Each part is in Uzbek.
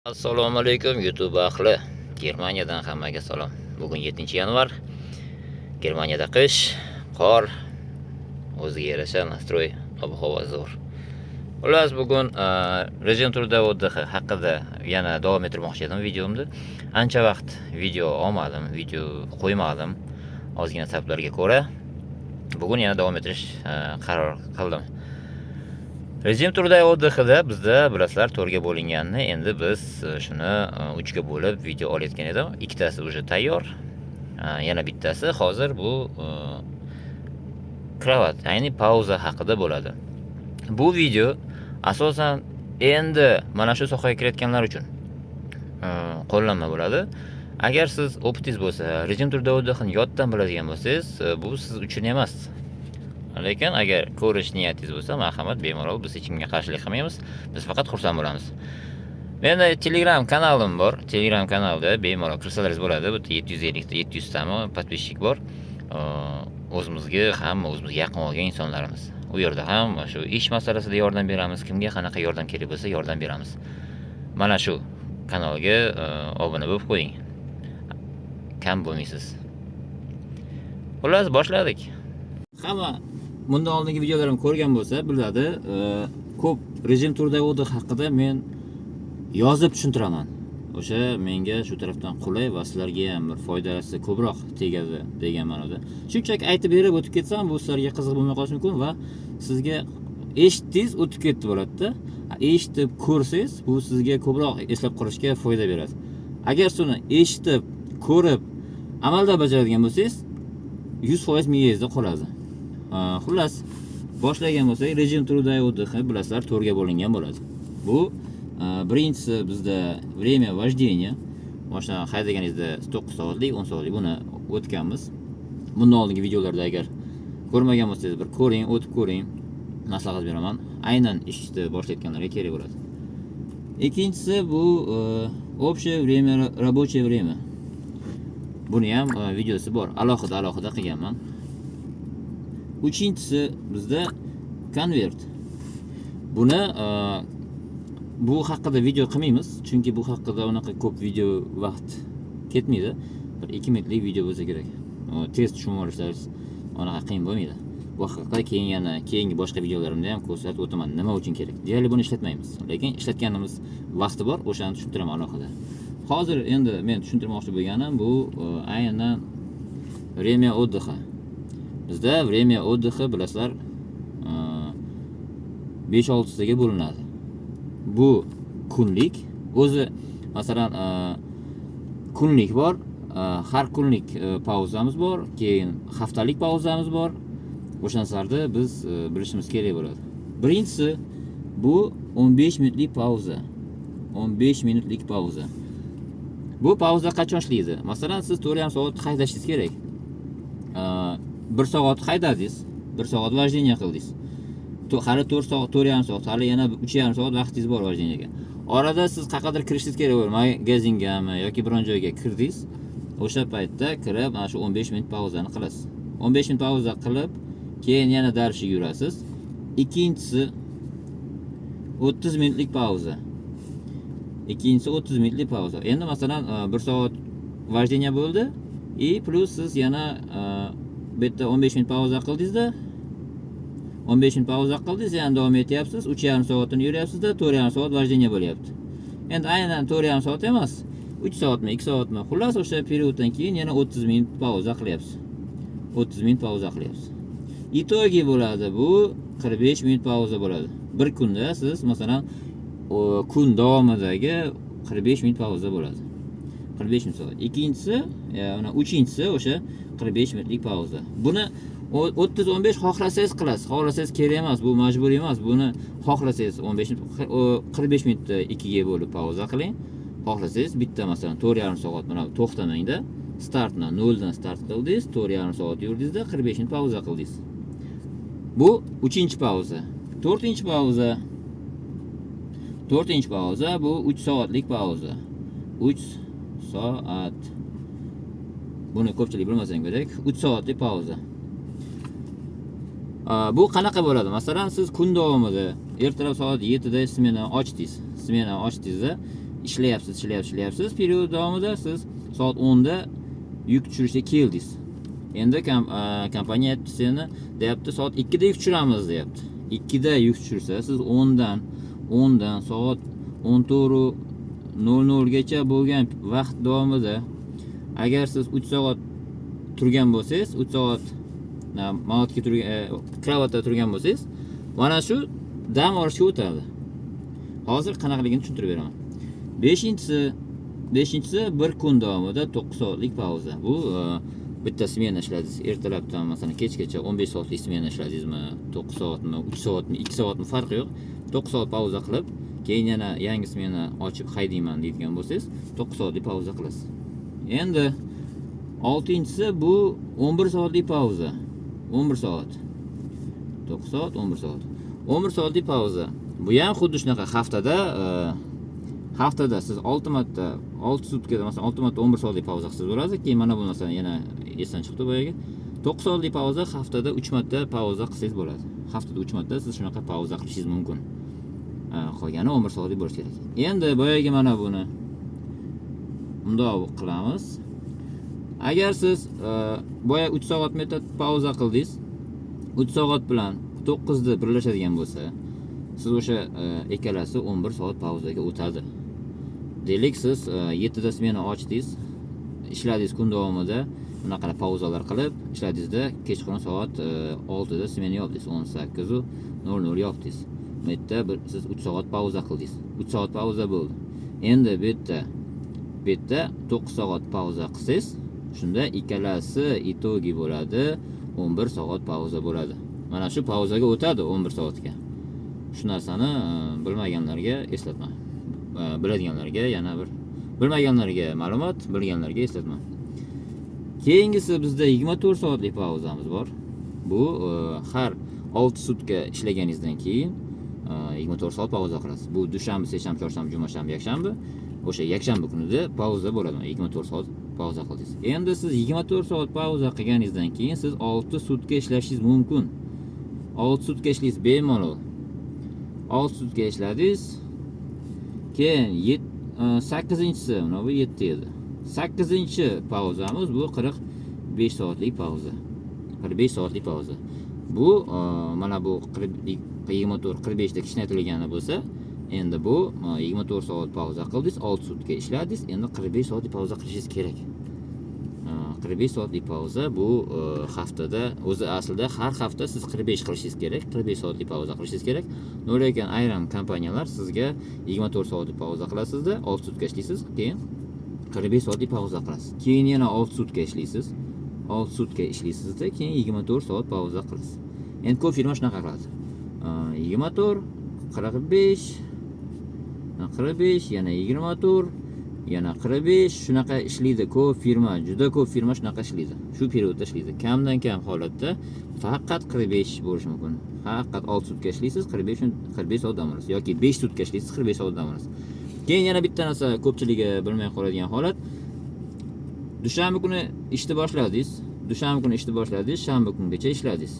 Assalomu alaykum YouTube ahli. Germaniyadan hammaga salom. Bugun 7-yanvar. Germaniyada qish, qor, o'ziga yarasha nastroy, ob-havo zo'r. Xullas bugun rejim turida o'tdix haqida yana davom ettirmoqchi edim videomni. Ancha vaqt video olmadim, video qo'ymadim. Ozgina sabablarga ko'ra bugun yana davom ettirish qaror qildim. Rejim turidagi ODXda bizda bilasizlar to'rga bo'linganini, endi biz shuni 3 ga bo'lib video olayotgan edim. Ikkitasi уже tayyor. Yana bittasi hozir bu kravat, ya'ni pauza haqida bo'ladi. Bu video asosan endi mana shu sohaga kirayotganlar uchun qo'llanma bo'ladi. Agar siz opitingiz bo'lsa, rejim turida ODXni yoddan biladigan bo'lsangiz, bu siz uchun emas. Lekin agar ko'rish niyatingiz bo'lsa, marhamat, bemalol, biz hech kimga qarshilik qilmaymiz. Biz faqat xursand bo'lamiz. Menda Telegram kanalim bor. Telegram kanalda bemalol kirsalaringiz bo'ladi. Bu 750 ta 700 tami podpисчик bor. O'zimizga yaqin olgan insonlarimiz. U yerda ham shu ish masalasida yordam beramiz. Kimga qanaqa yordam kerak bo'lsa, yordam beramiz. Mana shu kanalga obuna bo'lib qo'ying. Kam bo'lmaysiz. Xullas, boshladik. Hamma bundan oldingi videolarim ko'rgan bo'lsa, biladi, ko'p rejim turidagi ODX haqida men yozib tushuntiraman. O'sha menga shu tarafdan qulay va sizlarga ham bir foydasi ko'proq tegadi degan ma'noda. Shunchaki aytib berib o'tib ketsam, bu sizlarga qiziq bo'lmay qolishi mumkin va sizga eshitdingiz, o'tib ketdi bo'ladi-da. Eshitib ko'rsangiz, bu sizga ko'proq eslab qolishga foyda beradi. Agar shuni eshitib, ko'rib, amalda bajaradigan bo'lsangiz, 100% miyangizda qoladi. Xullas, boshlagan bo'lsak, rejim turidagi ODX bilasizlar to'rga bo'lingan bo'ladi. Bu birinchisi bizda время вождения. Mashina haydaganingizda 9 soatlik, 10 soatlik buni o'tganmiz. Bundan oldingi videolarda agar ko'rmagan bo'lsangiz, bir ko'ring, o'tib ko'ring. Maslahat beraman. Aynan ishni boshlayotganlarga kerak bo'ladi. Ikkinchisi bu общее время, рабочее время. Buni ham videosi bor. Alohida qilganman. Uchinchisi bizda konvert. Buni bu haqida video qilmaymiz, chunki bu haqida unaqa ko'p video vaqt ketmaydi. Bir 2 minutlik video bo'lsa kerak. Tez tushunib olishlaringiz unaqa qiyin bo'lmaydi. Bu haqida keyingi boshqa videolarimda ham ko'rsatib o'taman, nima uchun kerak. Deyarli buni ishlatmaymiz, lekin ishlatganimiz vaqti bor, o'shani tushuntiraman alohida. Hozir endi men tushuntirmoqchi bo'lganim bu aynan время отдыха. Bizda время отдыха bilasizlar 5-6 taga bo'linadi. Bu kunlik, o'zi masalan kunlik bor, har kunlik pauzamiz bor, keyin haftalik pauzamiz bor. O'shalarni biz bilishimiz kerak bo'ladi. Birinchisi bu 15 minutlik pauza. 15 minutlik pauza. Bu pauza qachon ishlaydi? Masalan, siz 4,5 soat haydashingiz kerak. 1 soat haydadingiz, 1 soat vождение qildingiz. Hali 4 soat, 4,5 soat, hali yana 3,5 soat vaqtingiz bor vождениеga. Orada siz qayerdir kirishingiz kerak bo'ladi, magazingami yoki biron joyga kirdingiz. O'sha paytda kirib, mana shu 15 minut pauzani qilasiz. 15 minut pauza qilib, keyin yana darsga yurasiz. Ikkinchisi 30 minutlik pauza. Ikkinchisi 30 minutlik pauza. Endi masalan 1 soat vождение bo'ldi, plus siz yana bu yerda 15 minut pauza qildingizda, 15 minut pauza qildingiz, yana davom etyapsiz, 3,5 soatini yuryapsizda, 4,5 soat vождение bo'lyapti. Endi aynan 4,5 soat emas, 3 soatmi, 2 soatmi, xullas o'sha perioddan keyin yana 30 minut pauza qilyapsiz. 30 minut pauza qilyapsiz. Itogi bo'ladi bu 45 minut pauza bo'ladi. Bir kunda siz masalan kun davomidagi 45 minut pauza bo'ladi. 45 minut soat. Ikkinchisi, uchinchisi o'sha 45 minutlik pauza. Buni 30-15 xohlasangiz qilasiz, xohlasangiz kerak emas, bu majburiy emas. Buni xohlasangiz 15 minut, 45 minutda 2 ga bo'lib pauza qiling. Xohlasangiz bitta masalan 4,5 soat mana to'xtamangda, startdan 0 dan start qildingiz, 4,5 soat yurdingizda 45 minut pauza qildingiz. Bu 3-chi pauza. 4-chi pauza. 4-chi pauza bu 3 soatlik pauza. 3 soat. Buni ko'pchilik bilmasang kerak. 3 soatlik pauza. Bu qanaqa bo'ladi? Masalan, siz kun davomida ertalab soat 7 da smena ochdingiz. Smena ochdingizda ishlayapsiz. Period davomida siz soat 10 da yuk tushirishga keldingiz. Endi kompaniya aytdi, seni deyapti soat 2 da yuk tushiramiz deyapti. 2 da yuk tushirsa siz 10dan soat 14:00 gacha bo'lgan vaqt davomida agar siz 3 soat turgan bo'lsangiz, 3 soat maotga kravatda turgan bo'lsangiz, mana shu dam olishga o'tadi. Hozir qanaqaligini tushuntirib beraman. 5-inchisi bir kun davomida 9 soatlik pauza. Bu bitta smena ishladingiz. Ertalabdan masalan kechgacha 15 soatlik smena ishladingizmi, 9 soatmi, 3 soatmi, 2 soatmi farqi yo'q. 9 soat pauza qilib, keyin yana yangi smena ochib haydayman deydigan bo'lsangiz, 9 soatlik pauza qilasiz. Endi 6-inchisi bu 11 soatlik pauza. 11 soat. 9 soat, 11 soat. 11 soatlik pauza. Bu ham xuddi shunaqa haftada siz 6 marta 6 sutkada masalan 6 marta 11 soatlik pauza qilsangiz bo'ladi. Keyin mana bu narsani yana esdan chiqdi boyaga. 9 soatlik pauza haftada 3 marta pauza qilsangiz bo'ladi. Haftada 3 marta siz shunaqa pauza qilishingiz mumkin. Qolgani 11 soatlik bo'lishi kerak. Endi boyaga mana buni bundoq qilamiz. Agar siz boya 3 soat meta pauza qildingiz, 3 soat bilan 9 da birlashadigan bo'lsa, siz o'sha ikkalasi 11 soat pauzaga o'tadi. Deylik siz 7 da smena ochdingiz, ishladingiz kun davomida, bunaqa pauzalar qilib ishladingizda, kechqurun soat 6 da smena yopdingiz, 18:00 yopdingiz. Bu yerda siz 3 soat pauza qildingiz. 3 soat pauza bo'ldi. Endi bu yerda 9 soat pauza qilsangiz, shunda ikkalasi itogi bo'ladi, 11 soat pauza bo'ladi. Mana shu pauzaga o'tadi 11 soatga. Shu narsani bilmaganlarga eslatma. Biladiganlarga yana bir bilmaganlarga ma'lumot, bilganlarga eslatma. Keyingisi bizda 24 soatlik pauzamiz bor. Bu har 6 sutka ishlaganingizdan keyin 24 soat pauza qilasiz. Bu dushanba, seshanba, chorshanba, juma, shanba, yakshanba. O'sha yakshanba kunida pauza bo'ladi. 24 soat pauza qildingiz. Endi siz 24 soat pauza qilganingizdan keyin siz 6 sutka ishlashingiz mumkin. 6 sutka ishlaysiz bemalol. 6 sutka ishladingiz. Keyin 8-inchisi, mana bu 7 edi. 8-inchi pauzamiz bu 45 soatlik pauza. 45 soatlik pauza. Bu mana bu 24-45 da kishnaytirilgani bo'lsa, endi bu 24 soat pauza qildingiz, 6 sutka ishladingiz, endi 45 soatlik pauza qilishingiz kerak. 45 soatlik pauza bu haftada, o'zi aslida har hafta siz 45 qilishingiz kerak, 45 soatlik pauza qilishingiz kerak. Lekin ayrim kompaniyalar sizga 24 soatlik pauza qilasizda, 6 sutka ishlaysiz, keyin 45 soatlik pauza qilasiz. Keyin yana 6 sutka ishlaysiz. 6 sutka ishlaysizda, keyin 24 soat pauza qilasiz. Endi ko'p firma shunaqa qiladi. 24, 45, 45, yana 24, yana 45 shunaqa ishlaydi. Ko'p firma, juda ko'p firma shunaqa ishlaydi. Shu periodda ishlaydi. Kamdan kam holatda faqat 45 bo'lishi mumkin. Faqat 6 sutka ishlaysiz, 45 soat dam olasiz yoki 5 sutka ishlaysiz, 45 soat dam olasiz. Keyin yana bitta narsa ko'pchiligi bilmay qoladigan holat. Dushanba kuni ishni boshladingiz. Shanba kungacha ishladingiz.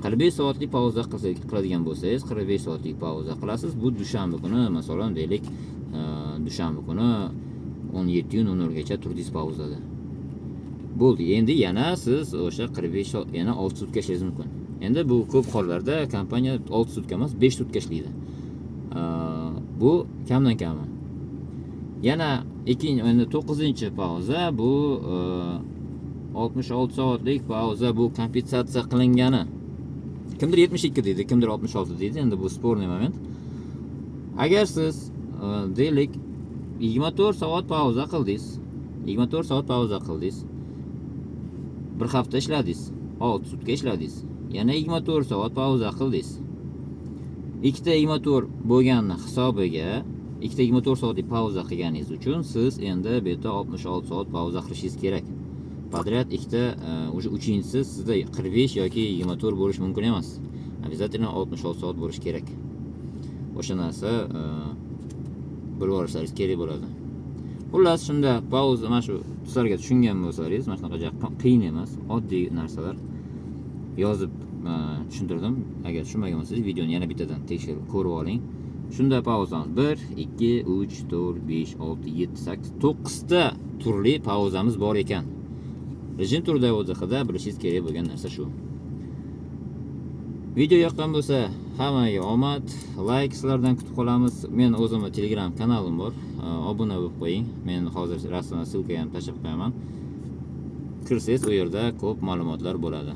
45 soatlik pauza qiladigan bo'lsangiz, 45 soatlik pauza qilasiz. Bu dushanba kuni, masalan, deylik, dushanba kuni 17:00 gacha turdingiz pauzada. Bo'ldi. Endi yana siz o'sha 45 soat, yana 6 sutka ishlashingiz mumkin. Endi bu ko'p hollarda kompaniya 6 sutka emas, 5 sutka ishlaydi. Bu kamdan kami. Yana endi 9-inchi pauza bu 66 soatlik pauza, bu kompensatsiya qilingani. Kimdir 72 deydi, kimdir 66 deydi. Endi bu sporniy moment. Agar siz deylik 24 soat pauza qildingiz. 24 soat pauza qildingiz. Bir hafta ishladingiz. 6 sutka ishladingiz. Yana 24 soat pauza qildingiz. Ikkita 24 bo'lganini hisobiga, ikkita 24 soatlik pauza qilganingiz uchun siz endi bu yerda 66 soat pauza qilishingiz kerak. Podrяд ikkita, o'sha 3-inchisi sizda 45 yoki 24 bo'lishi mumkin emas. Обязательно 66 soat bo'lishi kerak. O'sha narsa bilib olishlaringiz kerak bo'ladi. Xullas, shunda pauza, mana shu sizlarga tushungan bo'lsangiz, mana shunaqa qiyin emas, oddiy narsalar yozib tushuntirdim. Agar tushunmagan bo'lsangiz, videoni yana bittadan tekshirib ko'rib oling. Shunda pauzamiz 1, 2, 3, 4, 5, 6, 7, 8, 9 ta turli pauzamiz bor ekan. Rejim turida OZXda bilishingiz kerak bo'lgan narsa shu. Video yoqqan bo'lsa, hammaga omad, like sizlardan kutib qolamiz. Men o'zimning Telegram kanalim bor. Obuna bo'lib qo'ying. Men hozir rasmini, silkani ham tashlab qo'yaman. Kirsangiz, u yerda ko'p ma'lumotlar bo'ladi.